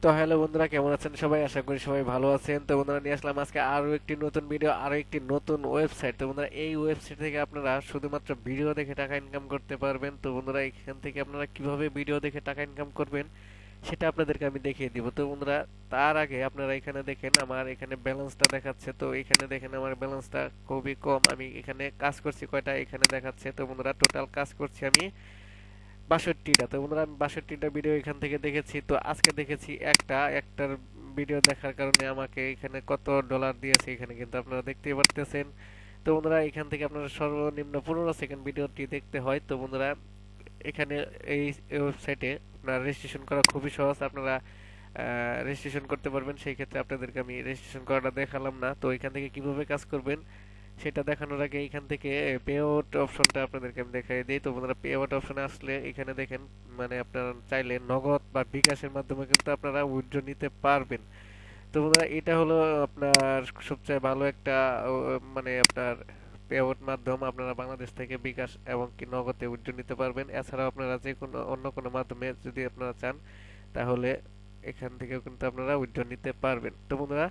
তো হ্যালো বন্ধুরা, কেমন আছেন সবাই? আশা করি সবাই ভালো আছেন। তো বন্ধুরা, নিয়ে আসলাম আজকে আরো একটি নতুন ভিডিও, আরো একটি নতুন ওয়েবসাইট। তো বন্ধুরা, এই ওয়েবসাইট থেকে আপনারা শুধুমাত্র ভিডিও দেখে টাকা ইনকাম করতে পারবেন। তো বন্ধুরা, এখান থেকে আপনারা কিভাবে ভিডিও দেখে টাকা ইনকাম করবেন সেটা আপনাদেরকে আমি দেখিয়ে দিব। তো বন্ধুরা, তার আগে আপনারা এখানে দেখেন, আমার এখানে ব্যালেন্সটা দেখাচ্ছে। তো এখানে দেখেন আমার ব্যালেন্সটা খুবই কম। আমি এখানে কাজ করছি কয়টা এখানে দেখাচ্ছে। তো বন্ধুরা, টোটাল কাজ করছি আমি ৬২টা। তো বন্ধুরা, আমি ৬২টা ভিডিও এখান থেকে দেখেছি। তো আজকে দেখেছি একটার ভিডিও দেখার কারণে আমাকে এখানে কত ডলার দিয়েছে এখানে কিন্তু আপনারা দেখতেই পারতেছেন। তো বন্ধুরা, এখান থেকে আপনারা সর্বনিম্ন 15 সেকেন্ড ভিডিওটি দেখতে হয়। তো বন্ধুরা, এখানে এই ওয়েবসাইটে আপনার রেজিস্ট্রেশন করা খুবই সহজ। আপনারা রেজিস্ট্রেশন করতে পারবেন। সেই ক্ষেত্রে আপনাদেরকে আমি রেজিস্ট্রেশন করাটা দেখালাম না। তো এখান থেকে কিভাবে কাজ করবেন সেটা দেখানোর আগে এখান থেকে পে আউট অপশনটা আপনাদেরকে আমি দেখাই দিই। তো বন্ধুরা, পে আউট অপশনে আসলে এখানে দেখেন, মানে আপনারা চাইলে নগদ বা বিকাশের মাধ্যমে কিন্তু আপনারা উইথড্র নিতে পারবেন। তো বন্ধুরা, এটা হলো আপনার সবচেয়ে ভালো একটা মানে আপনার পে আউট মাধ্যম। আপনারা বাংলাদেশ থেকে বিকাশ এবং কি নগদে উইথড্র নিতে পারবেন। এছাড়াও আপনারা যে কোনো অন্য কোনো মাধ্যমে যদি আপনারা চান তাহলে এখান থেকেও কিন্তু আপনারা উইথড্র নিতে পারবেন। তো বন্ধুরা,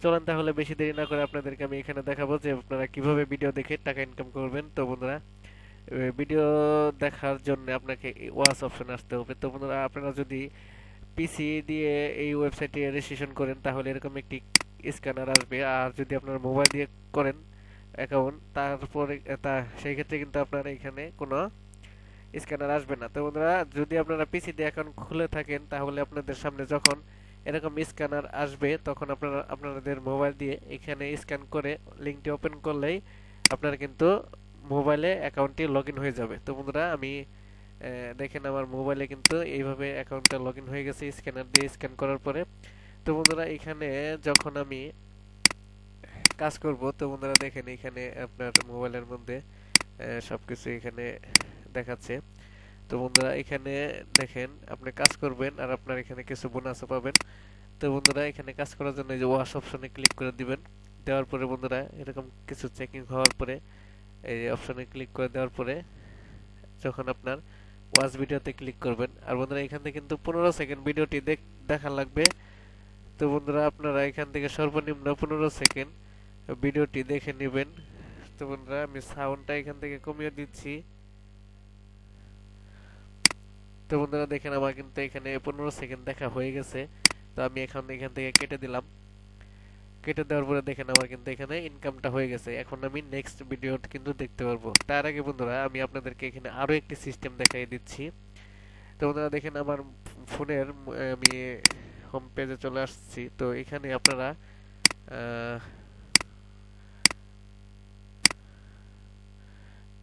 চলেন তাহলে বেশি দেরি না করে আপনাদেরকে আমি এখানে দেখাবো যে আপনারা কিভাবে ভিডিও দেখে টাকা ইনকাম করবেন। তো বন্ধুরা, ভিডিও দেখার জন্য আপনাকে ওয়াচ অপশনে আসতে হবে। তো বন্ধুরা, আপনারা যদি পিসি দিয়ে এই ওয়েবসাইটে রেজিস্ট্রেশন করেন তাহলে এরকম একটি স্ক্যানার আসবে। আর যদি আপনারা মোবাইল দিয়ে করেন অ্যাকাউন্ট, তারপরে সেই ক্ষেত্রে কিন্তু আপনারা এখানে কোনো স্ক্যানার আসবে না। তো বন্ধুরা, যদি আপনারা পিসি দিয়ে অ্যাকাউন্ট খুলে থাকেন তাহলে আপনাদের সামনে যখন এরকম স্ক্যানার আসবে তখন আপনারা আপনাদের মোবাইল দিয়ে এখানে স্ক্যান করে লিঙ্কটি ওপেন করলেই আপনারা কিন্তু মোবাইলে অ্যাকাউন্টটি লগ ইন হয়ে যাবে। তো বন্ধুরা, আমি দেখেন আমার মোবাইলে কিন্তু এইভাবে অ্যাকাউন্টটা লগ ইন হয়ে গেছে স্ক্যানার দিয়ে স্ক্যান করার পরে। তো বন্ধুরা, এখানে যখন আমি কাজ করব, তো বন্ধুরা দেখেন এখানে আপনার মোবাইলের মধ্যে সবকিছু এখানে দেখাচ্ছে। তো বন্ধুরা, এখানে দেখেন আপনি কাজ করবেন আর আপনার এখানে কিছু বোনাসও পাবেন। তো বন্ধুরা, এখানে কাজ করার জন্য এই যে ওয়াশ অপশনে ক্লিক করে দিবেন। দেওয়ার পরে বন্ধুরা, এরকম কিছু চেকিং হওয়ার পরে এই অপশনে ক্লিক করে দেওয়ার পরে যখন আপনার ওয়াচ ভিডিওতে ক্লিক করবেন, আর বন্ধুরা এখান থেকে কিন্তু 15 সেকেন্ড ভিডিওটি দেখা লাগবে। তো বন্ধুরা, আপনারা এখান থেকে সর্বনিম্ন 15 সেকেন্ড ভিডিওটি দেখে নেবেন। তো বন্ধুরা, আমি সাউন্ডটা এখান থেকে কমিয়ে দিচ্ছি। তো বন্ধুরা দেখেন, আমার কিন্তু এখানে 15 সেকেন্ড দেখা হয়ে গেছে। তো আমি এখন এখান থেকে কেটে দিলাম। কেটে দেওয়ার পরে দেখেন আমার কিন্তু এখানে ইনকামটা হয়ে গেছে। এখন আমি নেক্সট ভিডিও কিন্তু দেখতে পারবো। তার আগে বন্ধুরা, আমি আপনাদেরকে এখানে আরো একটি সিস্টেম দেখাই দিচ্ছি। তো বন্ধুরা দেখেন, আমার ফোনের আমি হোম পেজে চলে আসছি। তো এখানে আপনারা আহ,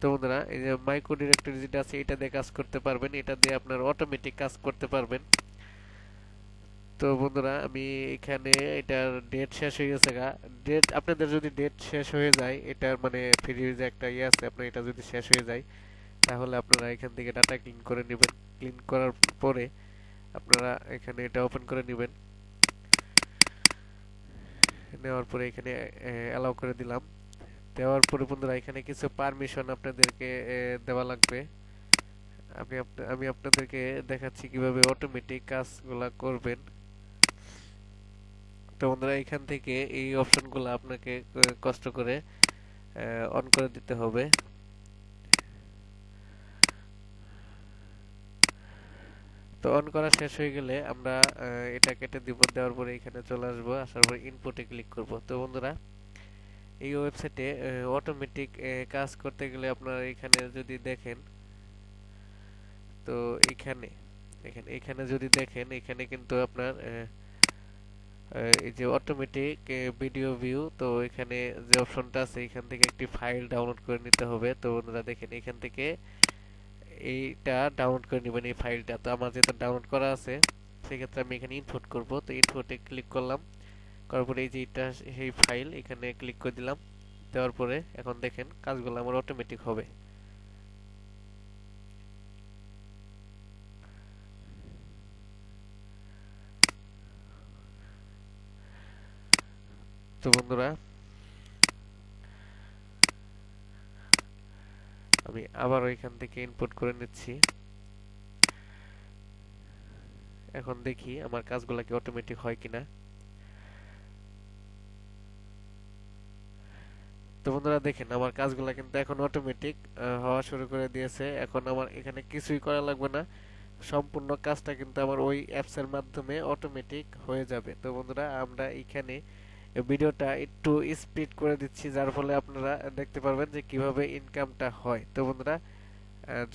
তো বন্ধুরা, এই যে মাইক্রো ডিরেক্টরি যেটা আছে এটা দিয়ে কাজ করতে পারবেন। এটা দিয়ে আপনার অটোমেটিক কাজ করতে পারবেন। তো বন্ধুরা, আমি এখানে এটার ডেট শেষ হয়ে গেছে গা। ডেট আপনাদের যদি ডেট শেষ হয়ে যায়, এটার মানে ফ্রি যে একটা ইয়ে আছে, আপনার এটা যদি শেষ হয়ে যায় তাহলে আপনারা এখান থেকে ডাটা ক্লিন করে নেবেন। ক্লিন করার পরে আপনারা এখানে এটা ওপেন করে নেবেন। নেওয়ার পরে এখানে অ্যালাউ করে দিলাম। দেওয়ার পরে বন্ধুরা, এখানে কিছু পারমিশন আপনাদেরকে দেওয়া লাগবে। আমি আপনাদেরকে দেখাচ্ছি কিভাবে অটোমেটিক কাজগুলা করবেন। তো বন্ধুরা, এখান থেকে এই অপশনগুলো আপনাকে কষ্ট করে অন করে দিতে হবে। তো অন করা শেষ হয়ে গেলে আমরা এটা কেটে দিব। দেওয়ার পরে এখানে চলে আসবো। আসার পরে ইনপুটে ক্লিক করব। তো বন্ধুরা, এই ওয়েবসাইটে অটোমেটিক কাজ করতে গেলে আপনারা এখানে যদি দেখেন, তো এখানে এখানে এখানে যদি দেখেন, এখানে কিন্তু আপনার এই যে অটোমেটিক ভিডিও ভিউ, তো এখানে যে অপশনটা আছে এখান থেকে একটি ফাইল ডাউনলোড করে নিতে হবে। তো বন্ধুরা দেখেন, এখান থেকে এইটা ডাউনলোড করে নেবেন এই ফাইলটা। তো আমার যেটা ডাউনলোড করা আছে সেক্ষেত্রে আমি এখানে ইনপুট করব। তো ইনপুটে ক্লিক করলাম। করার পরে এই যে এটা সেই ফাইল এখানে ক্লিক করে দিলাম। দেওয়ার পরে এখন দেখেন কাজগুলো আমার অটোমেটিক হবে। তো বন্ধুরা, আমি আবার এখান থেকে ইনপুট করে নিচ্ছি। এখন দেখি আমার কাজগুলা কি অটোমেটিক হয় কিনা। তো বন্ধুরা দেখেন আমার কাজগুলা কিন্তু এখন অটোমেটিক হওয়া শুরু করে দিয়েছে। এখন আমার এখানে কিছুই করা লাগবে না, সম্পূর্ণ কাজটা কিন্তু আমার ওই অ্যাপস এর মাধ্যমে অটোমেটিক হয়ে যাবে। তো বন্ধুরা আমরা এখানে ভিডিওটা একটু স্পিড করে দিচ্ছি, যার ফলে আপনারা দেখতে পারবেন যে কিভাবে ইনকামটা হয়। তো বন্ধুরা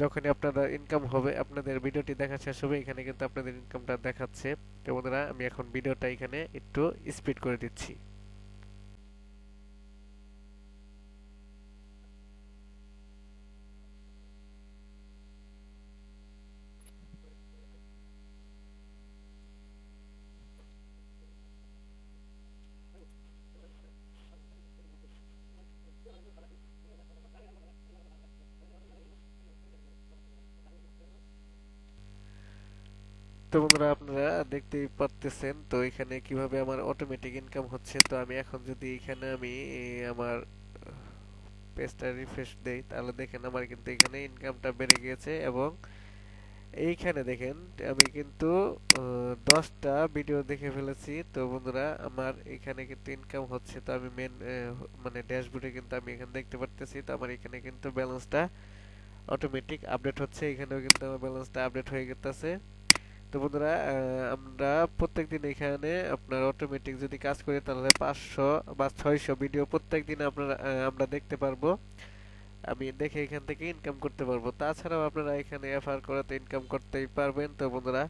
যখনই আপনাদের ইনকাম হবে, আপনাদের ভিডিওটি দেখা শেষ হবে, এখানে কিন্তু আপনাদের ইনকামটা দেখাচ্ছে। তো বন্ধুরা আমি এখন ভিডিওটা এখানে একটু স্পিড করে দিচ্ছি। তো বন্ধুরা আপনারা দেখতেই পারতেছেন তো এখানে কিভাবে আমার অটোমেটিক ইনকাম হচ্ছে। তো আমি এখন যদি এখানে আমি আমার পেজটা রিফ্রেশ দেই, তাহলে দেখেন আমার কিন্তু এখানে ইনকামটা বেড়ে গিয়েছে। এবং এইখানে দেখেন আমি কিন্তু 10টা ভিডিও দেখে ফেলেছি। তো বন্ধুরা আমার এখানে কিন্তু ইনকাম হচ্ছে। তো আমি মেন মানে ড্যাশবোর্ডে কিন্তু আমি এখানে দেখতে পারতেছি। তো আমার এখানে কিন্তু ব্যালেন্সটা অটোমেটিক আপডেট হচ্ছে, এখানেও কিন্তু আমার ব্যালেন্সটা আপডেট হয়ে গেছে। তো বন্ধুরা আমরা প্রত্যেকদিন এখানে আপনার অটোমেটিক যদি কাজ করি, তাহলে 500 বা 600 ভিডিও প্রত্যেকদিন আপনারা আমরা দেখতে পারবো। আমি দেখে এখান থেকে ইনকাম করতে পারবো। তাছাড়াও আপনারা এখানে এফআর করাতে ইনকাম করতেই পারবেন। তো বন্ধুরা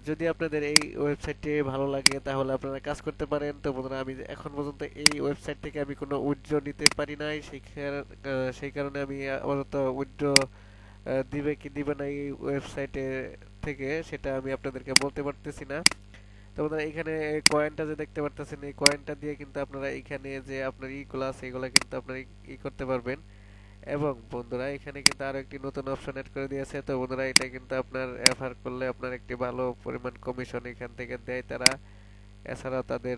যদি আপনাদের এই ওয়েবসাইটটি ভালো লাগে, তাহলে আপনারা কাজ করতে পারেন। তো বন্ধুরা আমি এখন পর্যন্ত এই ওয়েবসাইট থেকে আমি কোনো উইথড্র নিতে পারি নাই, সেই কারণে আমি আপাতত উইথড্র দিবে কি দিবে না এই ওয়েবসাইটে থেকে, সেটা আমি আপনাদেরকে বলতে পারতেছি না। তো বন্ধুরা এখানে কয়েনটা যে দেখতে পারতেছেন, এই কয়েনটা দিয়ে কিন্তু আপনারা এখানে যে আপনার ইগুলো আছে এগুলা কিন্তু আপনারা করতে পারবেন। এবং বন্ধুরা এখানে কিন্তু আরো একটি নতুন অপশন এড করে দিয়েছে। তো বন্ধুরা এটা কিন্তু আপনার এফআর করলে আপনার একটি ভালো পরিমাণ কমিশন এখান থেকে দেয় তারা। এছাড়াও তাদের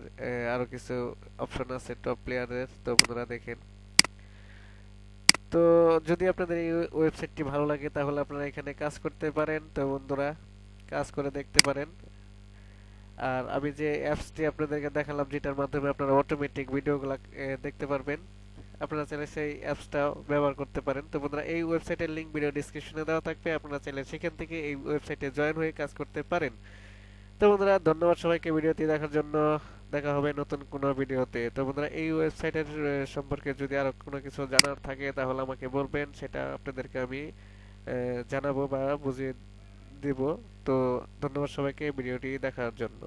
আরো কিছু অপশন আছে টপ প্লেয়ারের। তো বন্ধুরা দেখেন, তো যদি আপনাদের এই ওয়েবসাইটটি ভালো লাগে, তাহলে আপনারা এখানে কাজ করতে পারেন। তো বন্ধুরা কাজ করে দেখতে পারেন। আর আমি যে অ্যাপসটি আপনাদেরকে দেখালাম, যেটার মাধ্যমে আপনারা অটোমেটিক ভিডিওগুলো দেখতে পারবেন, আপনারা চাইলে সেই অ্যাপসটাও ব্যবহার করতে পারেন। তো বন্ধুরা এই ওয়েবসাইটের লিংক ভিডিও ডেসক্রিপশনে দেওয়া থাকবে, আপনারা চাইলে সেখান থেকে এই ওয়েবসাইটে জয়েন হয়ে কাজ করতে পারেন। তো বন্ধুরা ধন্যবাদ সবাইকে ভিডিওটি দেখার জন্য। দেখা হবে নতুন কোনো ভিডিওতে। তো বন্ধুরা এই ওয়েবসাইটের সম্পর্কে যদি আরো কোনো কিছু জানার থাকে, তাহলে আমাকে বলবেন, সেটা আপনাদেরকে আমি জানাবো বা বুঝিয়ে দিব। তো ধন্যবাদ সবাইকে ভিডিওটি দেখার জন্য।